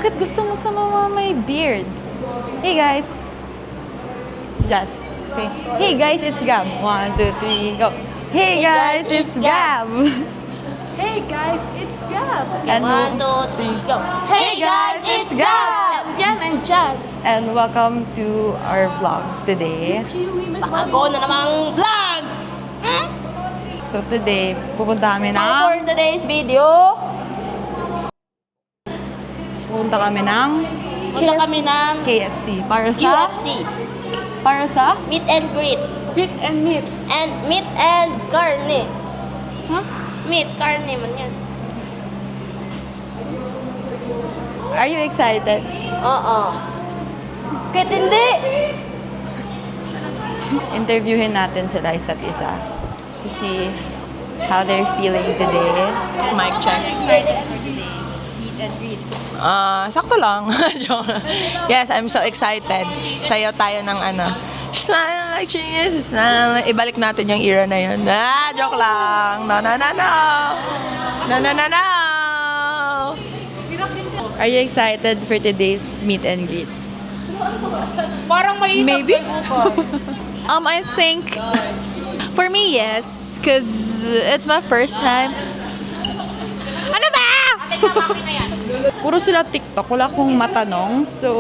Bakit gusto mo sa mga may beard? Hey guys. Just say, hey guys, it's Gab. 1, 2, 3, go. Hey guys, it's Gab. Hey guys, it's Gab. And 1, 2, 3, go. Hey guys, it's Gab. Yan, I'm Jazz. And welcome to our vlog today. Bago na namang vlog! So today, pupunta kami So ng... for today's video, Pupunta kami ng punta kami ng KFC. Para sa... UFC. Para sa... Meet and greet. Meat and meat. And meat and carne. Huh? Meat, carne man yan. Are you excited? Oo. Kahit hindi. Interviewin natin sila isa't isa to see how they're feeling today. Mic check. Excited for today. Meet and greet. Sakto lang. Joke lang. Yes, I'm so excited. Sayaw tayo ng ano. Smile like Jesus. Ibalik natin yung era na yun. Joke lang. No, no, no, no. No, no, no, no. Are you excited for today's meet and greet? Parang may Maybe. I think for me, yes, because it's my first time. Ano ba? Puro sila TikTok. Wala akong matanong. So,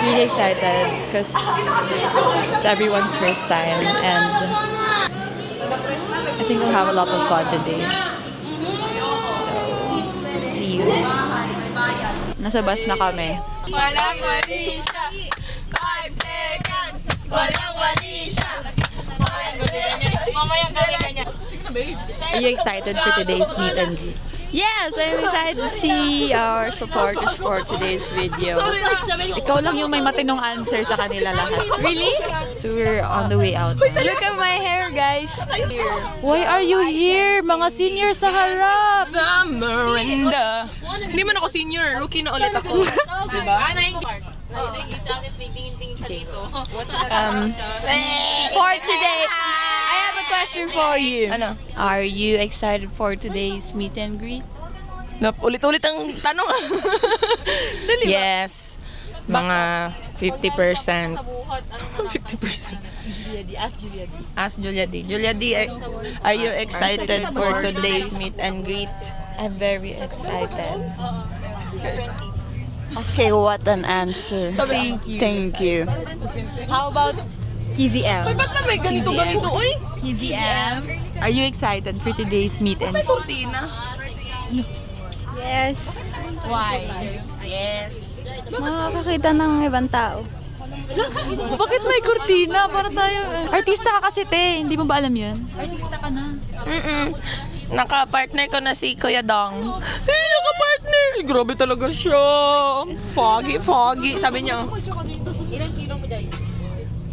really excited because it's everyone's first time and I think we'll have a lot of fun today. So, see you. Nasa bus na kami. Walang wali siya. 5 seconds. Walang wali siya. Mamayang galingan niya. Are you excited for today's meet and greet? Yes, I'm excited to see our supporters for today's video. Ikaw lang yung may matinong answer sa kanila lahat. Really? So we're on the way out. Look at my hair, guys. Why are you here? Mga senior sa harap! Sa Miranda. Hindi man ako senior. Rookie na ulit ako. Diba? For today, I have a question for you. Ano? Are you excited for today's meet and greet? Ulit-ulit ang tanong. Yes. Mga 50%. 50%. Ask Julia D. Julia D, are you excited for today's meet and greet? I'm very excited. Okay, what an answer. Thank you. Thank you. How about Kizzy M? Ba't na may ganito-ganito? Uy! Kizzy M? Are you excited for today's meet and May kurtina. Yes. Why? Yes. Makakakita ng ibang tao. Bakit may kurtina? Para tayo... Artista ka kasi, te. Hindi mo ba alam yun? Artista ka na. Naka-partner ko na si Kuya Dong. Naka-partner! Grabe talaga siya. Foggy, foggy. Sabi niya.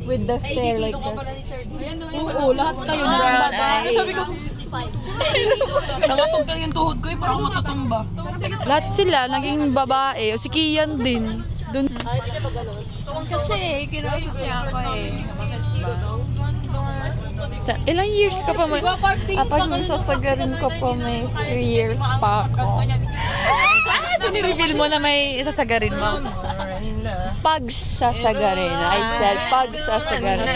With the stare like that. Oo, lahat kayo na rin babae. Sabi ko, nangatog yung tuhod ko parang matutumba. Lahat sila naging babae. O si Kian din. Dun. Kasi, kinausap niya ako eh. Ilang years ka pa may... Kapag masasagarin ko pa may 3 years pa ako. So, nireveal mo na may isasagarin mo? Pagsasagarin. I said pagsasagarin.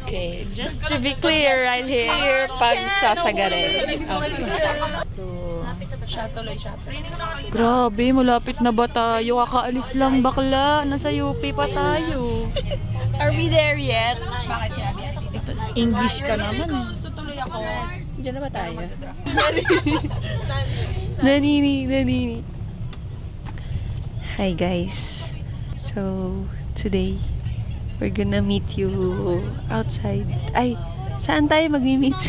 Okay. Just to be clear right here. Pagsasagarin. Grabe, malapit na ba tayo? Kakaalis lang bakla. Nasa UP pa tayo. Are we there yet? Ito, English ka naman. Diyan na ba tayo? Nanini. Hi guys. So, today, we're gonna meet you outside. Ay, saan tayo mag-meet?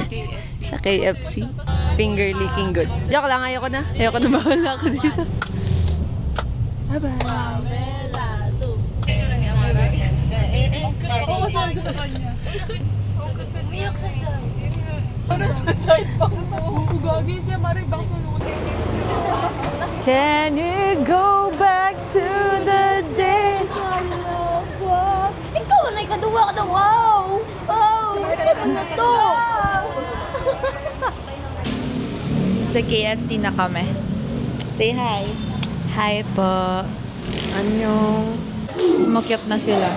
Sa KFC. Finger licking good. Joke lang, ayoko na. Bahala ako dito. Bye-bye. Can you go back to the day? Ikaw na ikaduwa ka daw. Wow! Sa KFC na kami. Say hi. Hi po. Annyeong. Umakyat na sila.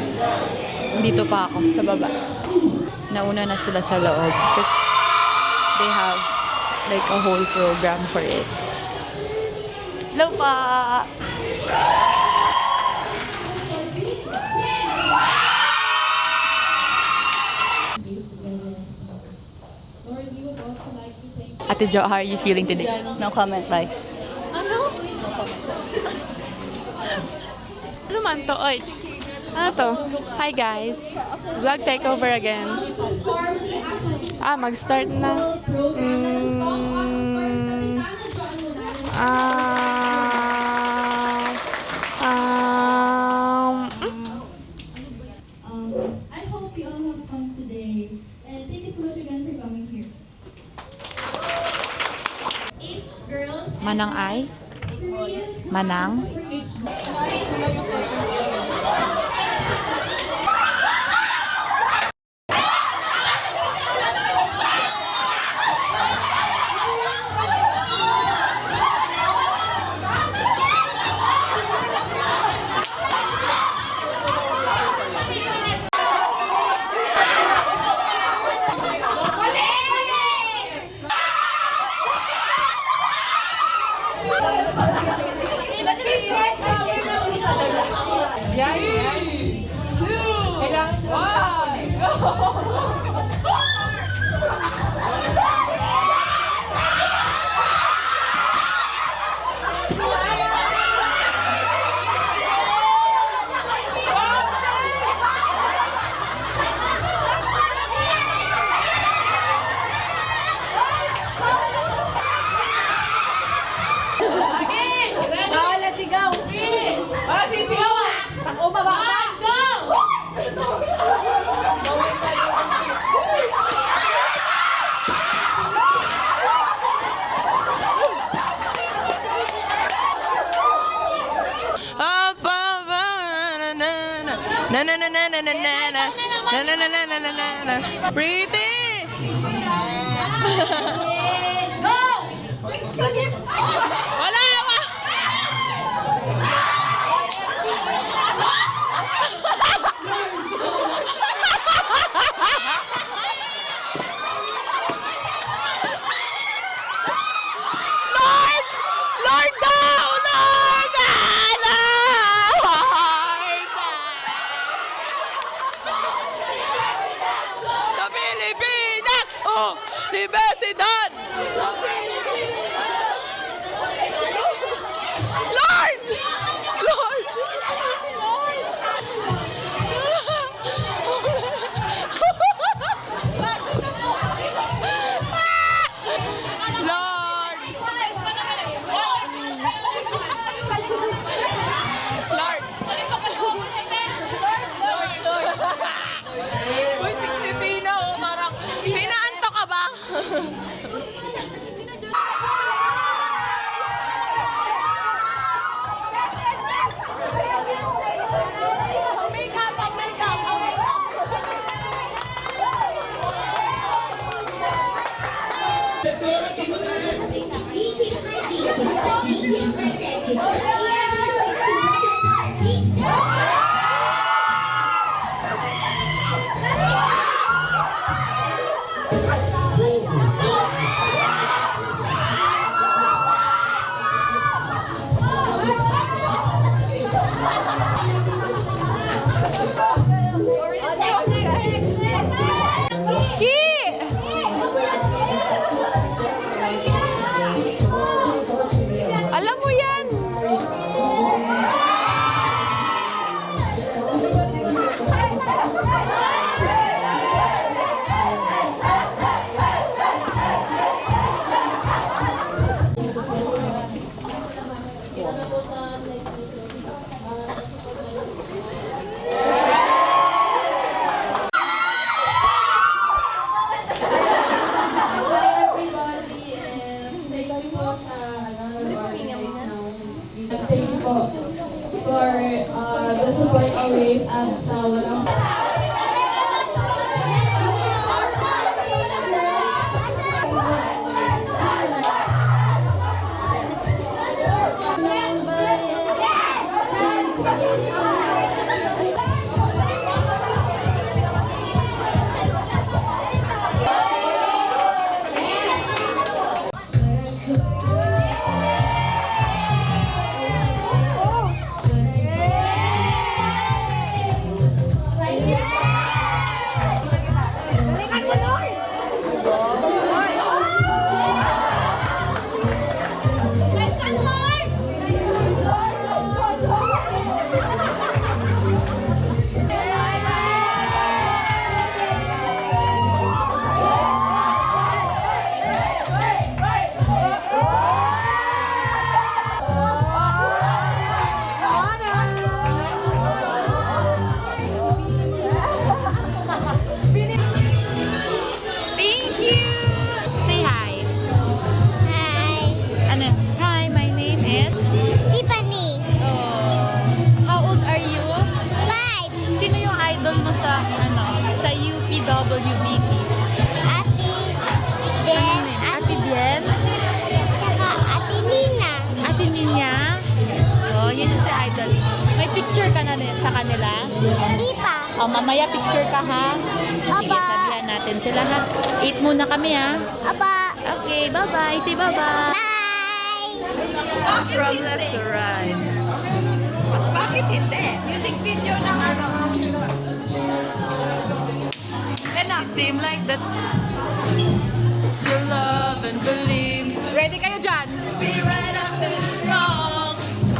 Dito pa ako, sa baba. Nauna na sila sa loob. Kasi they have like a whole program for it. Hello pa! Ate Jo, how are you feeling today? No comment, bye. Ano man to? Oy, ano to? Hi guys. Vlog takeover again. Mag-start na. I hope you all have fun today. And thank you so much again for coming here. 8 girls and Manang ay? 3 Manang? for each Na na na na na na na na na na na na na na na. Pretty! Wala! Lord! Lord daw! Lord! Sa Pilipinas! Oh! Libersidad! Sa Pilipinas! Lord! Lord! Lord! Lord! Uy, si Pino, parang, pinaanto ka ba? Alam mo yan! Hi everybody, thank you po sa nag-organize ng thank you po for the support always at sa walang sa kanila? Hindi pa. O, mamaya picture ka ha? Sige, Aba. sabihan natin sila ha. Eat muna kami ha. Aba. Okay, bye-bye. Say bye-bye. Bye! From left to right. Bakit hindi? Music video ng ano. Seem like that's to love and believe. Ready kayo dyan? We write up the songs.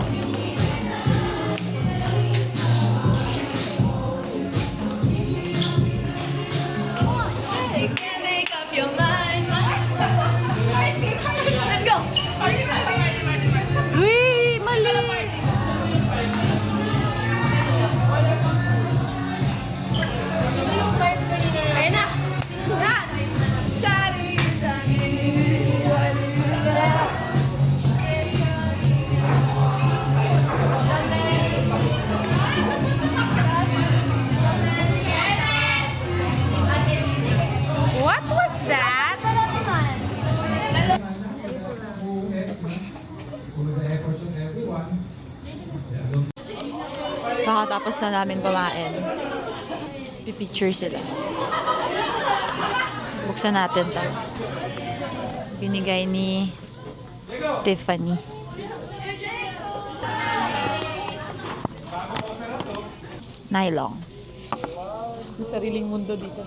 You can't make up your mind. Let's go. Uy, mali. Ayun na. Run! What was that? Kakatapos na namin kumain. Pipicture sila. Buksan natin to. Binigay ni Tiffany. Nylon. May sariling mundo dito.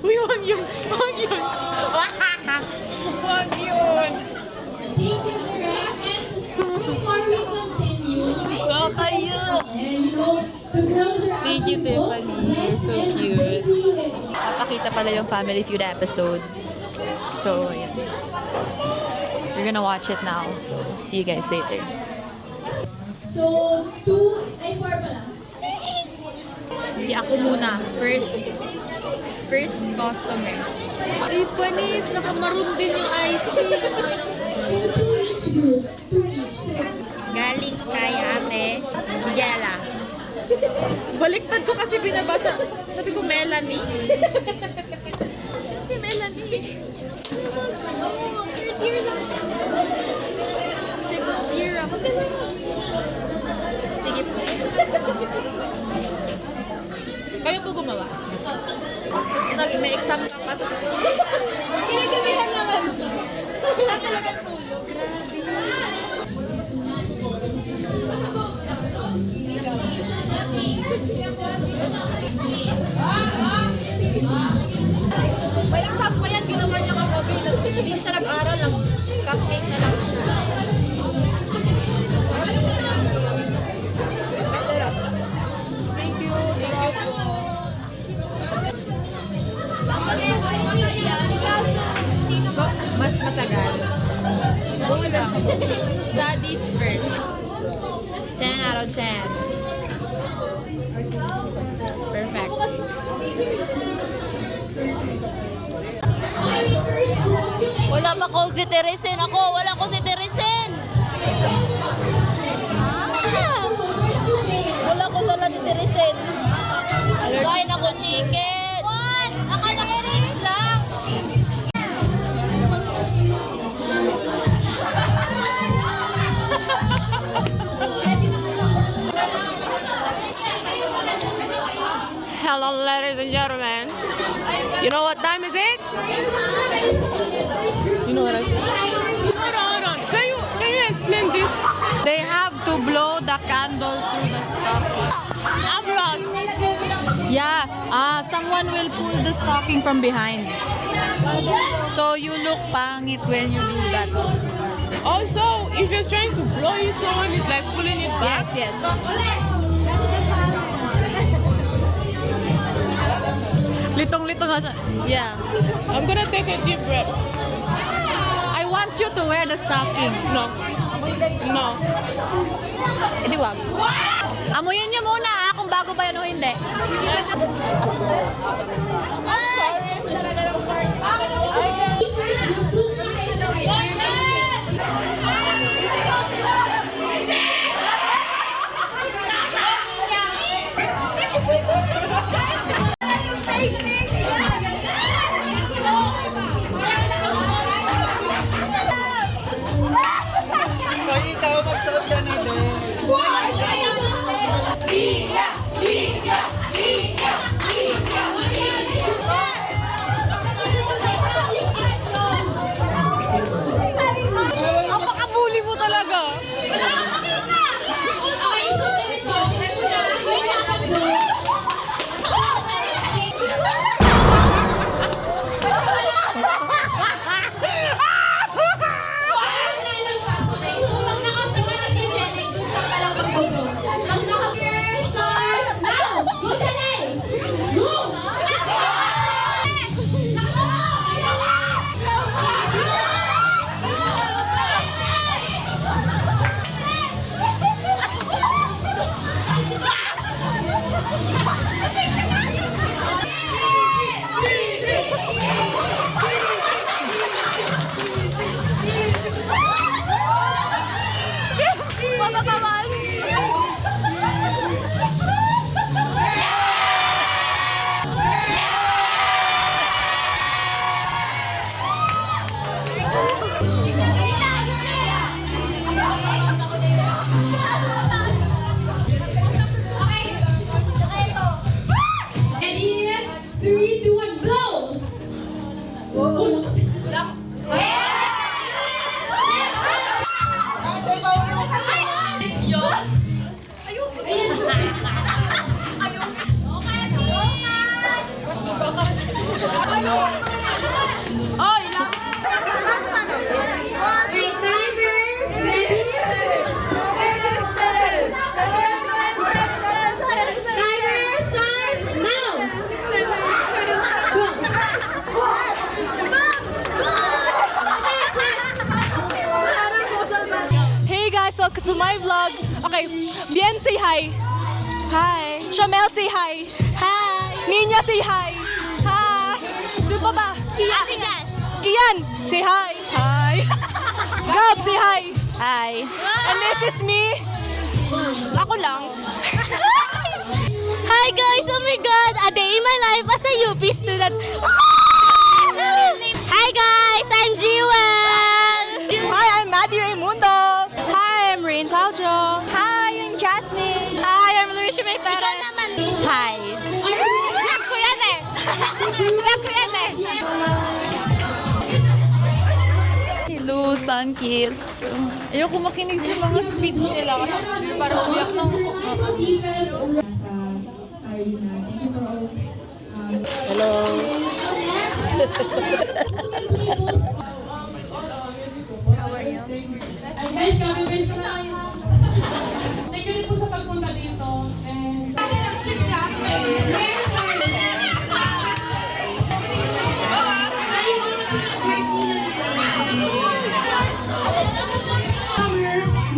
Uy, wag yun! Wag yun! Wag yun! Thank you, Direct. And before we continue, Kayo! the girls are Thank you, actually both Tiffany. You're blessed so and cute. amazing. Papakita pala yung Family Feud episode. So, yeah. We're gonna watch it now. So, see you guys later. So, 4 pala. Sige, ako muna. First customer. Ay, panis. Nakamaroon din yung IC. So, 2 each group. 2 each. So, Galing kay Ate Miguela. Baliktad ko kasi binabasa. Sabi ko, Melanie. Si Melanie. Second year ako. Sige po. Kayo po gumawa? Tapos may exam ka pa. Tapos Kinagabihan naman. Wala talagang tulog. may exam pa yan. Ginawa niya kagabi. Tapos hindi siya nag-aral. Cupcake na lang siya. Thank you. Thank you po. Mas matagal. Go lang. Studies first. 10 out of 10. Perfect. Wala pa ko si Teresin. Ako, wala ko si Teresin. Wala ko dala si Teresin. Kain ako chicken. What? Akala ko rin lang. Hello, ladies and gentlemen. You know what time is it? You know what I said? Hold on. Can you explain this? They have to blow the candle through the stocking. I'm lost. Yeah, someone will pull the stocking from behind. So you look pangit when you do that. Also, if you're trying to blow it, someone is like pulling it back. Yes. Litong-litong na siya. Yeah. I'm gonna take a deep breath. I want you to wear the stocking. No. No. Hindi wag. Amuyin niyo muna kung bago ba yan o hindi. Sorry. to my vlog. Okay, Bien, say hi. Hi. Shamel, say hi. Hi. Nina, say hi. Hi. Sino pa ba? Ate Jazz. Kian, say hi. Hi. Gab, say hi. Hi. And this is me. Ako lang. Hi guys! Oh my God! A day in my life as a UP student. Hi guys! I'm Jewel! Hi, I'm Maddie Raimundo. Hi, I'm Rain Claudio. Hi, I'm Jasmine. Hi, I'm Luisha May Ikaw Perez. naman. Hi. Vlog ko yan eh. Vlog ko yan eh. Hello, sun-kissed. Ayoko makinig sa mga speech nila kasi parang umiyak ng... Defense sa arena. Thank you for all. Hello. Guys, kami guys na tayo. Thank you po sa pagpunta dito. And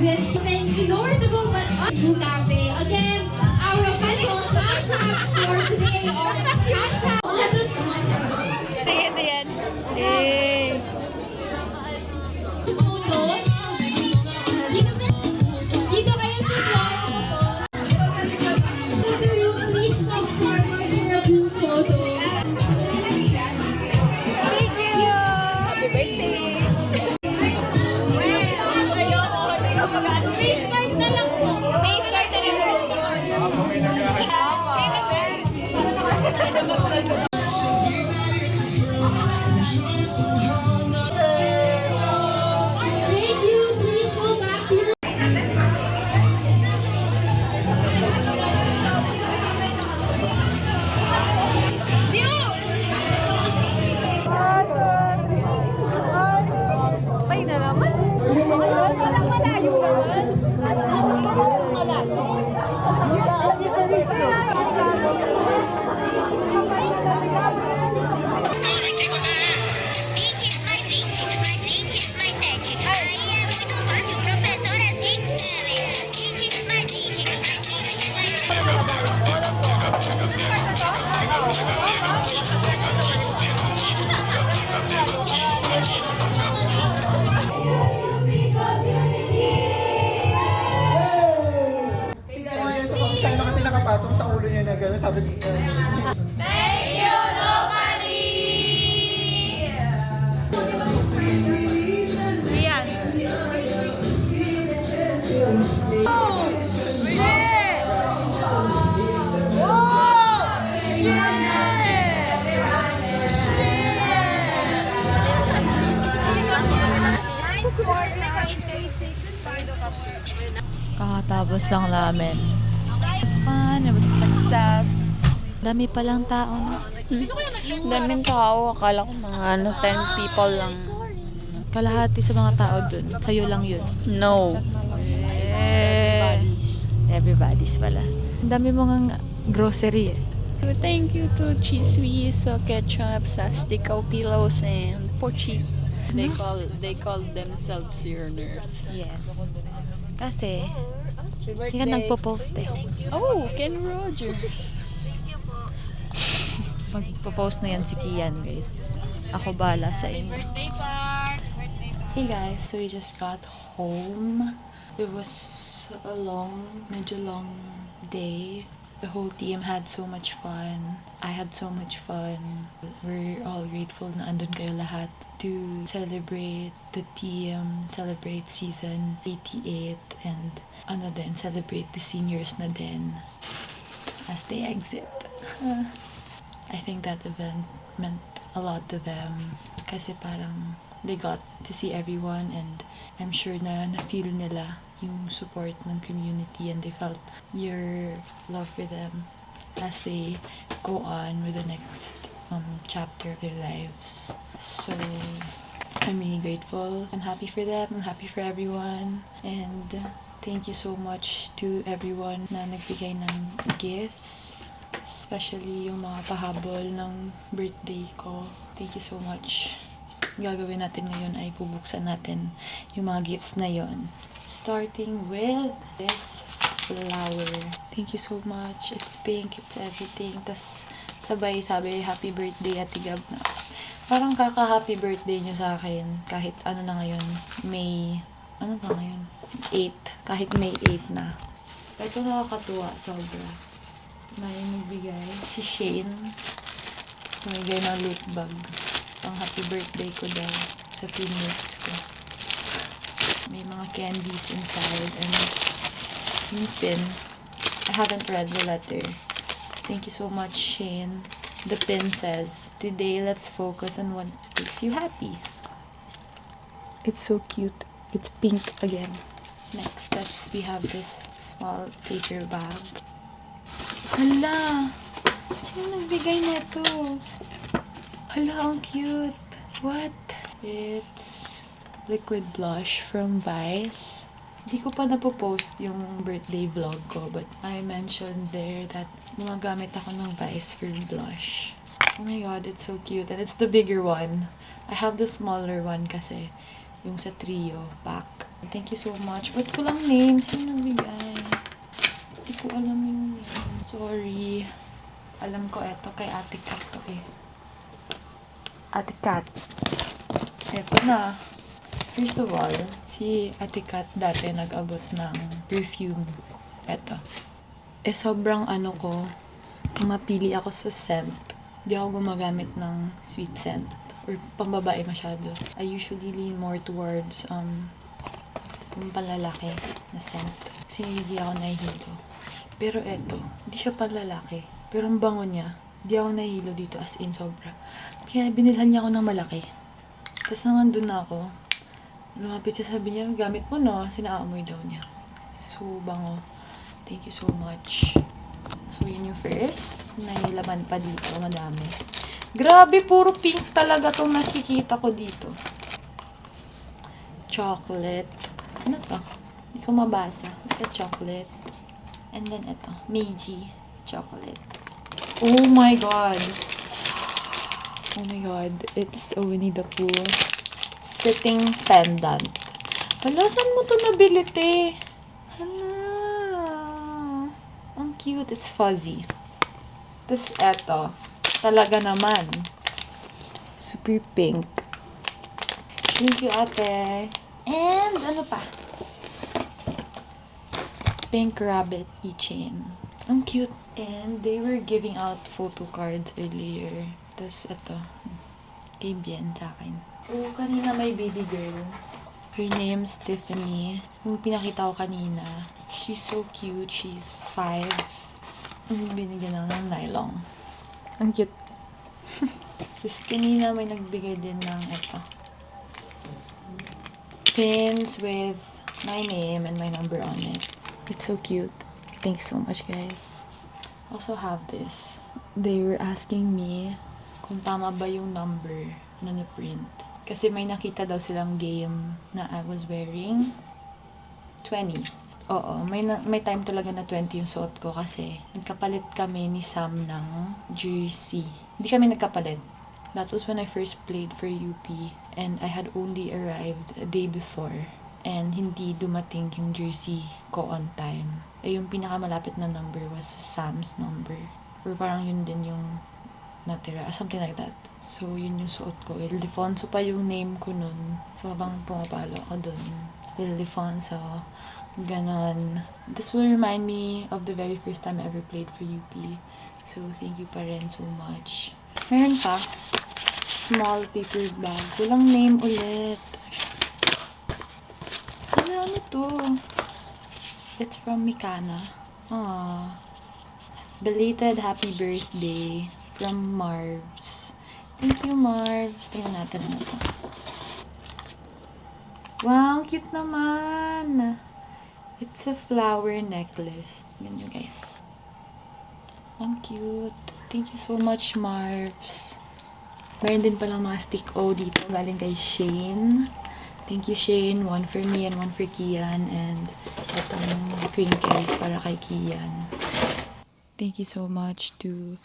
With nowhere to go but Cafe. Again, our official hashtag for today are hashtag let us Dito kayo sa vlog ko to. Please come forward for a group photo. Thank you. Happy birthday. Face card na lang po. Face card na lang po. Thank you. Please go back to your Ay na naman. Parang malayo naman. Mais 20, aí é muito fácil, professora Zig Seven. 20 mais 20 mais 20 mais 20. Siya kasi nakapatong sa ulo niya na gano'n, sabi ko, Kakatapos lang namin. It was fun. It was a success. Dami palang tao, no? Daming tao. Akala ko mga 10 people lang. Kalahati sa mga tao dun. Sa'yo lang yun. No. Everybody's pala. Ang dami mong grocery eh. Thank you to Chismis, Ketchup, Sastico Pillows, and Pochi. They call themselves yearners. Yes. Kasi, hindi ka nagpo-post eh. Oh, Ken Rogers. Magpo-post na yan si Kian, guys. Ako bala sa inyo. Hey guys, so we just got home. It was a medyo long day. The whole team had so much fun. I had so much fun. We're all grateful na andun kayo lahat to celebrate the team, celebrate season 88, and celebrate the seniors na din as they exit. I think that event meant a lot to them kasi parang they got to see everyone, and I'm sure na na-feel nila yung support ng community, and they felt your love for them as they go on with the next chapter of their lives. So I'm really grateful. I'm happy for them. I'm happy for everyone. And thank you so much to everyone na nagbigay ng gifts. Especially yung mga pahabol ng birthday ko. Thank you so much. Gagawin natin ngayon ay bubuksan natin yung mga gifts na yon. starting with this flower. Thank you so much. It's pink, it's everything. Tas sabay sabi, happy birthday Ate Gab na. Parang kaka-happy birthday nyo sa akin. Kahit ano na ngayon, May, ano ba ngayon? 8. Kahit May 8 na. Ito nakakatuwa, sobra. May nagbigay, si Shane. Tumigay ng loot bag. Pang happy birthday ko daw sa teammates ko. May mga candies inside and yung pin. I haven't read the letter. Thank you so much, Shane. The pin says, "Today, let's focus on what makes you happy." It's so cute. It's pink again. Next, we have this small paper bag. Hala! Sino nagbigay nito? Hala, ang cute. What? It's liquid blush from Vice. Hindi ko pa napopost yung birthday vlog ko, but I mentioned there that gumagamit ako ng Vice for blush. Oh my god, it's so cute. And it's the bigger one. I have the smaller one kasi, yung sa trio pack. Thank you so much. Ba't ko lang name? Sino nagbigay? Hindi ko alam yung name. Sorry. Alam ko eto kay Ate Kat to eh. Ate Kat. Eto na. First of all, si Ate Kat dati nag-abot ng perfume. Eto. Sobrang ano ko, mapili ako sa scent. Di ako gumagamit ng sweet scent or pambabae masyado. I usually lean more towards yung panlalaki na scent. Kasi hindi ako nahihilo. Pero eto, hindi siya panlalaki. Pero ang bango niya, hindi ako nahihilo dito as in sobra. Kaya binilhan niya ako ng malaki. Tapos nang andun na ako, lumapit siya, sabi niya, gamit mo no, sinaamoy daw niya. So, bango. Thank you so much. So, yun yung first. May laman pa dito, madami. Grabe, puro pink talaga tong nakikita ko dito. Chocolate. Ano to? Hindi ko mabasa. Basta chocolate. And then ito, Meiji chocolate. Oh my god. Oh my god. It's a Winnie the Pooh sitting pendant. Hala, saan mo to nabili, te? Hala. Ang cute. It's fuzzy. Tapos eto. Talaga naman. Super pink. Thank you, ate. And ano pa? Pink rabbit keychain. Ang cute. And they were giving out photo cards earlier. Tapos eto. Kay Bien sa akin. Oh, kanina may baby girl. Her name's Tiffany. Yung pinakita ko kanina. She's so cute. She's 5. Binigyan lang ng nylon. Ang cute. Tapos kanina may nagbigay din ng ito. Pins with my name and my number on it. It's so cute. Thanks so much, guys. Also have this. They were asking me kung tama ba yung number na na-print. Kasi may nakita daw silang game na I was wearing 20. Oo, may time talaga na 20 yung suot ko kasi nagkapalit kami ni Sam ng jersey. Hindi kami nagkapalit. That was when I first played for UP and I had only arrived a day before and hindi dumating yung jersey ko on time. Yung pinakamalapit na number was Sam's number. Or parang yun din yung natira, something like that. So, yun yung suot ko. Ildefonso pa yung name ko nun. So, habang pumapalo ako dun, Ildefonso, ganon. This will remind me of the very first time I ever played for UP. So, thank you pa rin so much. Meron pa, small paper bag. Walang name ulit. Ano to? It's from Mikana. Aww. Belated happy birthday from Marvs. Thank you, Marvs. Tingnan natin ano to. Wow, cute naman. It's a flower necklace. Ganyan, guys. Ang cute. Thank you so much, Marvs. Meron din palang mga stick O dito. Galing kay Shane. Thank you, Shane. One for me and one for Kian. And itong crinkles para kay Kian. Thank you so much to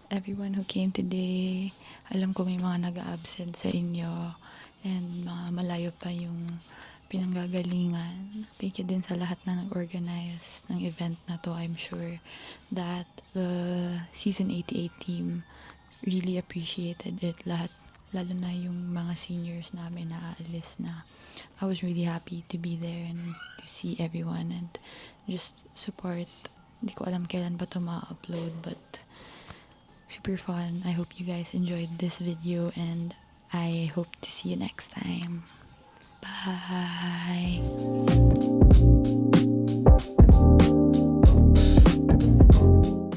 everyone who came today. Alam ko may mga nag-absent sa inyo. And mga malayo pa yung pinanggagalingan. Thank you din sa lahat na nag-organize ng event na to. I'm sure that the Season 88 team really appreciated it. Lahat, lalo na yung mga seniors namin na aalis na. I was really happy to be there and to see everyone and just support. Hindi ko alam kailan ba ito ma-upload, but super fun. I hope you guys enjoyed this video and I hope to see you next time. Bye!